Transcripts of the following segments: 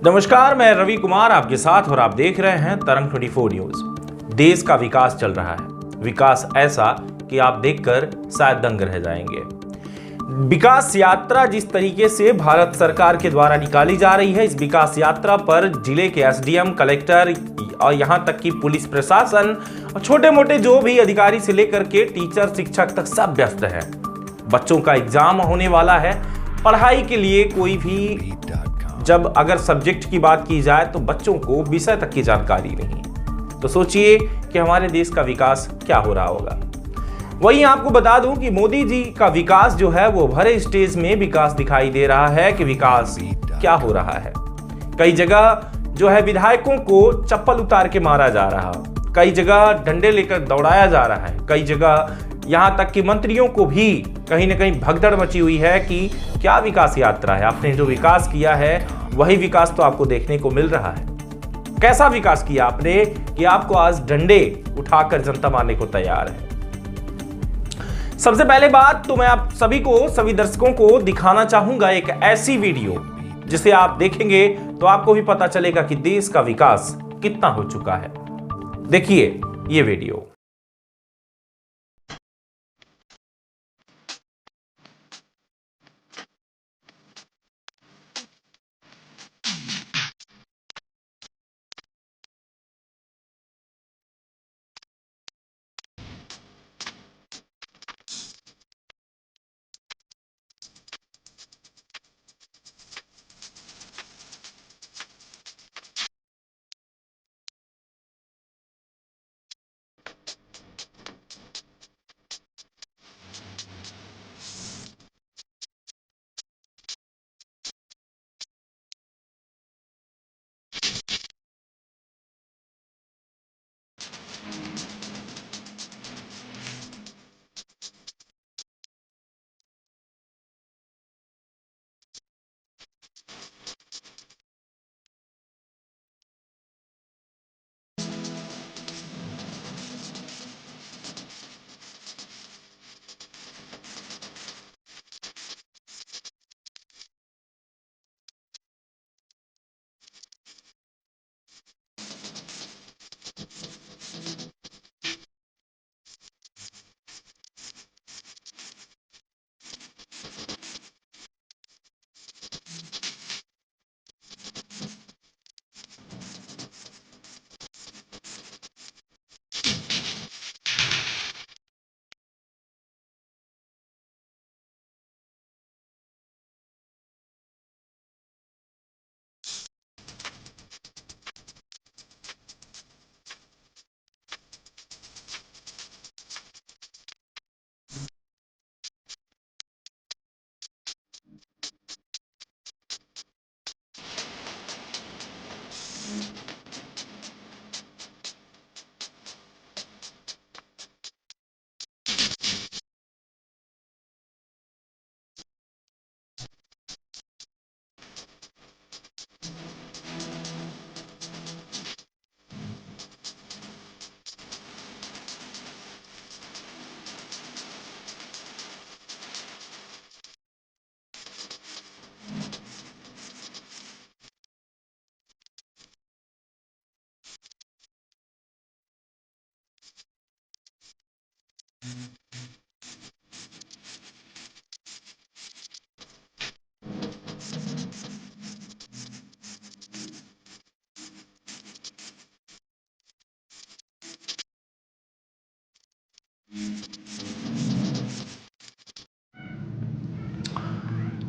नमस्कार, मैं रवि कुमार आपके साथ और आप देख रहे हैं तरंग 24 न्यूज। देश का विकास चल रहा है, विकास ऐसा कि आप देखकर शायद दंग रह जाएंगे। विकास यात्रा जिस तरीके से भारत सरकार के द्वारा निकाली जा रही है, इस विकास यात्रा पर जिले के एसडीएम, कलेक्टर और यहां तक कि पुलिस प्रशासन और छोटे मोटे जो भी अधिकारी से लेकर के टीचर, शिक्षक तक सब व्यस्त है। बच्चों का एग्जाम होने वाला है, पढ़ाई के लिए कोई भी जब अगर सब्जेक्ट की बात की जाए तो बच्चों को विषय तक की जानकारी नहीं। तो सोचिए कि हमारे देश का विकास क्या हो रहा होगा। वहीं आपको बता दूं कि मोदी जी का विकास जो है वो भरे स्टेज में विकास दिखाई दे रहा है कि विकास क्या हो रहा है। कई जगह जो है विधायकों को चप्पल उतार के मारा जा रहा, कई जगह डंडे लेकर दौड़ाया जा रहा है, कई जगह यहां तक कि मंत्रियों को भी कहीं ना कहीं भगदड़ मची हुई है कि क्या विकास यात्रा है। आपने जो विकास किया है वही विकास तो आपको देखने को मिल रहा है। कैसा विकास किया आपने कि आपको आज डंडे उठाकर जनता मारने को तैयार है। सबसे पहले बात तो मैं आप सभी दर्शकों को दिखाना चाहूंगा एक ऐसी वीडियो जिसे आप देखेंगे तो आपको भी पता चलेगा कि देश का विकास कितना हो चुका है। देखिए ये वीडियो।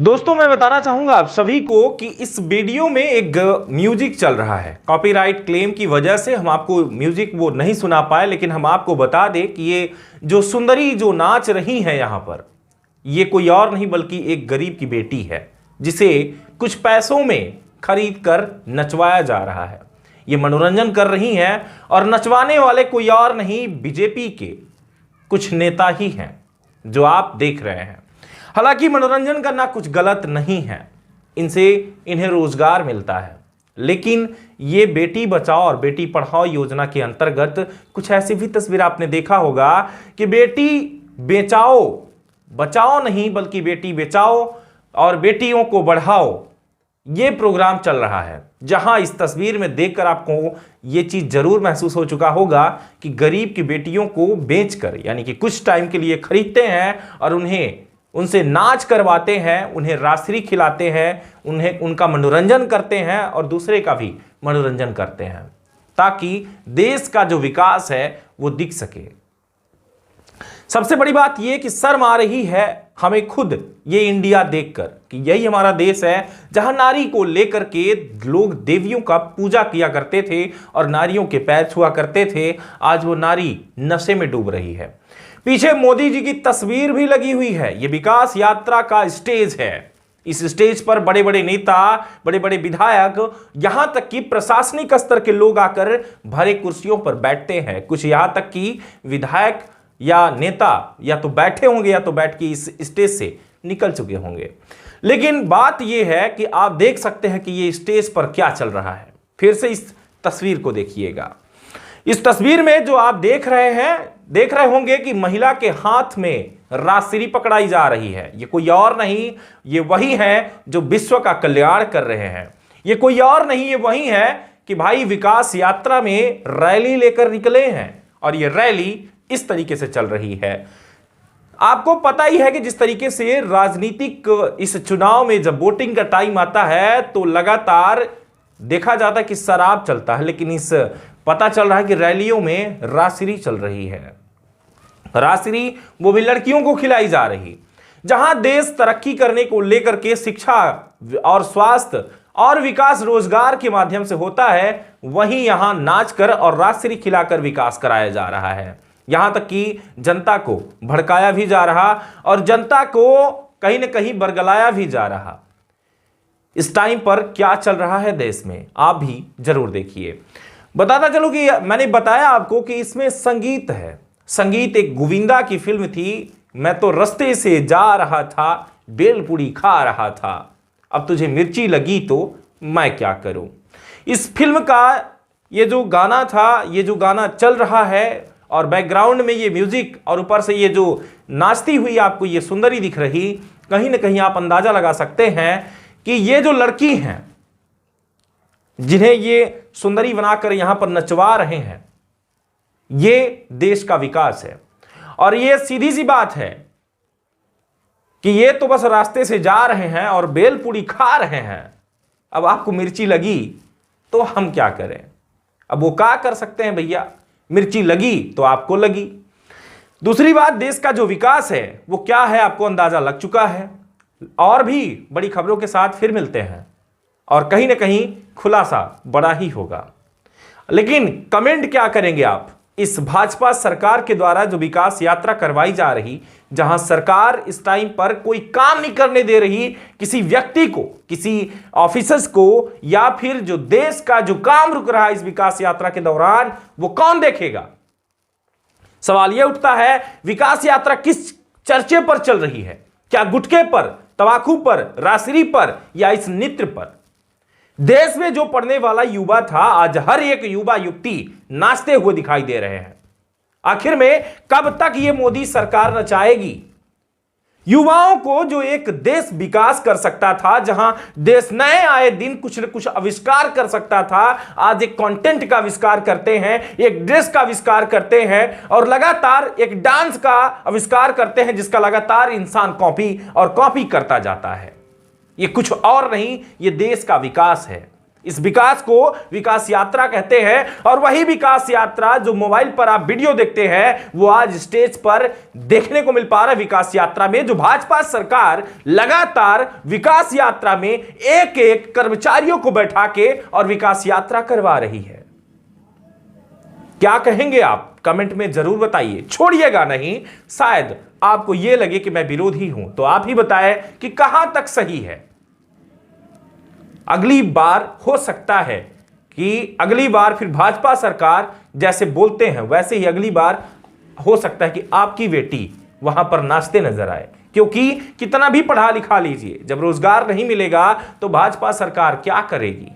दोस्तों मैं बताना चाहूंगा आप सभी को कि इस वीडियो में एक म्यूजिक चल रहा है। कॉपीराइट क्लेम की वजह से हम आपको म्यूजिक वो नहीं सुना पाए, लेकिन हम आपको बता दें कि ये जो सुंदरी जो नाच रही है यहां पर, ये कोई और नहीं बल्कि एक गरीब की बेटी है जिसे कुछ पैसों में खरीद कर नचवाया जा रहा है। ये मनोरंजन कर रही हैं और नचवाने वाले कोई और नहीं, बीजेपी के कुछ नेता ही हैं जो आप देख रहे हैं। हालांकि मनोरंजन करना कुछ गलत नहीं है, इनसे इन्हें रोजगार मिलता है, लेकिन ये बेटी बचाओ और बेटी पढ़ाओ योजना के अंतर्गत कुछ ऐसी भी तस्वीर आपने देखा होगा कि बेटी बचाओ नहीं बल्कि बेटी बचाओ और बेटियों को बढ़ाओ। ये प्रोग्राम चल रहा है, जहां इस तस्वीर में देखकर आपको ये चीज जरूर महसूस हो चुका होगा कि गरीब की बेटियों को बेचकर, यानी कि कुछ टाइम के लिए खरीदते हैं और उनसे नाच करवाते हैं, उन्हें रासरी खिलाते हैं, उनका मनोरंजन करते हैं और दूसरे का भी मनोरंजन करते हैं, ताकि देश का जो विकास है वो दिख सके। सबसे बड़ी बात यह कि शर्म आ रही है हमें खुद ये इंडिया देखकर कि यही हमारा देश है जहां नारी को लेकर के लोग देवियों का पूजा किया करते थे और नारियों के पैर छुआ करते थे। आज वो नारी नशे में डूब रही है। पीछे मोदी जी की तस्वीर भी लगी हुई है। ये विकास यात्रा का स्टेज है। इस स्टेज पर बड़े बड़े नेता, बड़े बड़े विधायक, यहां तक कि प्रशासनिक स्तर के लोग आकर भरे कुर्सियों पर बैठते हैं। कुछ यहां तक कि विधायक या नेता या तो बैठे होंगे या तो बैठ के इस स्टेज से निकल चुके होंगे। लेकिन बात यह है कि आप देख सकते हैं कि ये स्टेज पर क्या चल रहा है। फिर से इस तस्वीर को देखिएगा। इस तस्वीर में जो आप देख रहे होंगे कि महिला के हाथ में रासरी पकड़ाई जा रही है। ये कोई और नहीं, ये वही है जो विश्व का कल्याण कर रहे हैं। ये कोई और नहीं, ये वही है कि भाई विकास यात्रा में रैली लेकर निकले हैं और ये रैली इस तरीके से चल रही है। आपको पता ही है कि जिस तरीके से राजनीतिक इस चुनाव में जब वोटिंग का टाइम आता है तो लगातार देखा जाता है कि शराब चलता है, लेकिन इस पता चल रहा है कि रैलियों में रासरी चल रही है। रासरी वो भी लड़कियों को खिलाई जा रही। जहां देश तरक्की करने को लेकर के शिक्षा और स्वास्थ्य और विकास रोजगार के माध्यम से होता है, वहीं यहां नाचकर और रासरी खिलाकर विकास कराया जा रहा है। यहां तक कि जनता को भड़काया भी जा रहा और जनता को कहीं ना कहीं बरगलाया भी जा रहा। इस टाइम पर क्या चल रहा है देश में, आप भी जरूर देखिए। बताता चलूं कि मैंने बताया आपको कि इसमें संगीत है। संगीत एक गोविंदा की फिल्म थी। मैं तो रास्ते से जा रहा था, बेलपूरी खा रहा था, अब तुझे मिर्ची लगी तो मैं क्या करूं। इस फिल्म का ये जो गाना था, ये जो गाना चल रहा है और बैकग्राउंड में ये म्यूजिक और ऊपर से ये जो नाचती हुई आपको ये सुंदरी दिख रही, कहीं ना कहीं आप अंदाजा लगा सकते हैं कि ये जो लड़की हैं जिन्हें ये सुंदरी बनाकर यहां पर नचवा रहे हैं, ये देश का विकास है। और ये सीधी सी बात है कि ये तो बस रास्ते से जा रहे हैं और बेलपूरी खा रहे हैं, अब आपको मिर्ची लगी तो हम क्या करें। अब वो क्या कर सकते हैं भैया, मिर्ची लगी तो आपको लगी। दूसरी बात, देश का जो विकास है वो क्या है आपको अंदाजा लग चुका है। और भी बड़ी खबरों के साथ फिर मिलते हैं और कहीं ना कहीं खुलासा बड़ा ही होगा। लेकिन कमेंट क्या करेंगे आप इस भाजपा सरकार के द्वारा जो विकास यात्रा करवाई जा रही, जहां सरकार इस टाइम पर कोई काम नहीं करने दे रही किसी व्यक्ति को, किसी ऑफिसर्स को, या फिर जो देश का जो काम रुक रहा है इस विकास यात्रा के दौरान वो कौन देखेगा। सवाल यह उठता है, विकास यात्रा किस चर्चे पर चल रही है? क्या गुटखे पर, तंबाकू पर, रासरी पर या इस नृत्य पर? देश में जो पढ़ने वाला युवा था, आज हर एक युवा युवती नाचते हुए दिखाई दे रहे हैं। आखिर में कब तक ये मोदी सरकार नचाएगी? युवाओं को जो एक देश विकास कर सकता था, जहां देश नए आए दिन कुछ न कुछ आविष्कार कर सकता था, आज एक कंटेंट का आविष्कार करते हैं, एक ड्रेस का आविष्कार करते हैं और लगातार एक डांस का आविष्कार करते हैं जिसका लगातार इंसान कॉपी और कॉपी करता जाता है। ये कुछ और नहीं, ये देश का विकास है। इस विकास को विकास यात्रा कहते हैं और वही विकास यात्रा जो मोबाइल पर आप वीडियो देखते हैं वो आज स्टेज पर देखने को मिल पा रहा है। विकास यात्रा में जो भाजपा सरकार लगातार विकास यात्रा में एक एक कर्मचारियों को बैठा के और विकास यात्रा करवा रही है। क्या कहेंगे आप? कमेंट में जरूर बताइए, छोड़िएगा नहीं। शायद आपको यह लगे कि मैं विरोधी हूं, तो आप ही बताएं कि कहां तक सही है। अगली बार हो सकता है कि अगली बार फिर भाजपा सरकार जैसे बोलते हैं वैसे ही अगली बार हो सकता है कि आपकी बेटी वहां पर नाचते नजर आए, क्योंकि कितना भी पढ़ा लिखा लीजिए, जब रोजगार नहीं मिलेगा तो भाजपा सरकार क्या करेगी?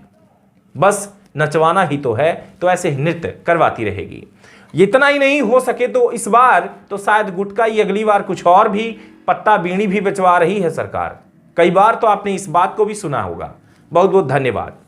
बस नचवाना ही तो है, तो ऐसे ही नृत्य करवाती रहेगी। इतना ही नहीं, हो सके तो इस बार तो शायद गुटखा ही, अगली बार कुछ और भी, पत्ता बीड़ी भी बेचवा रही है सरकार। कई बार तो आपने इस बात को भी सुना होगा। बहुत बहुत धन्यवाद।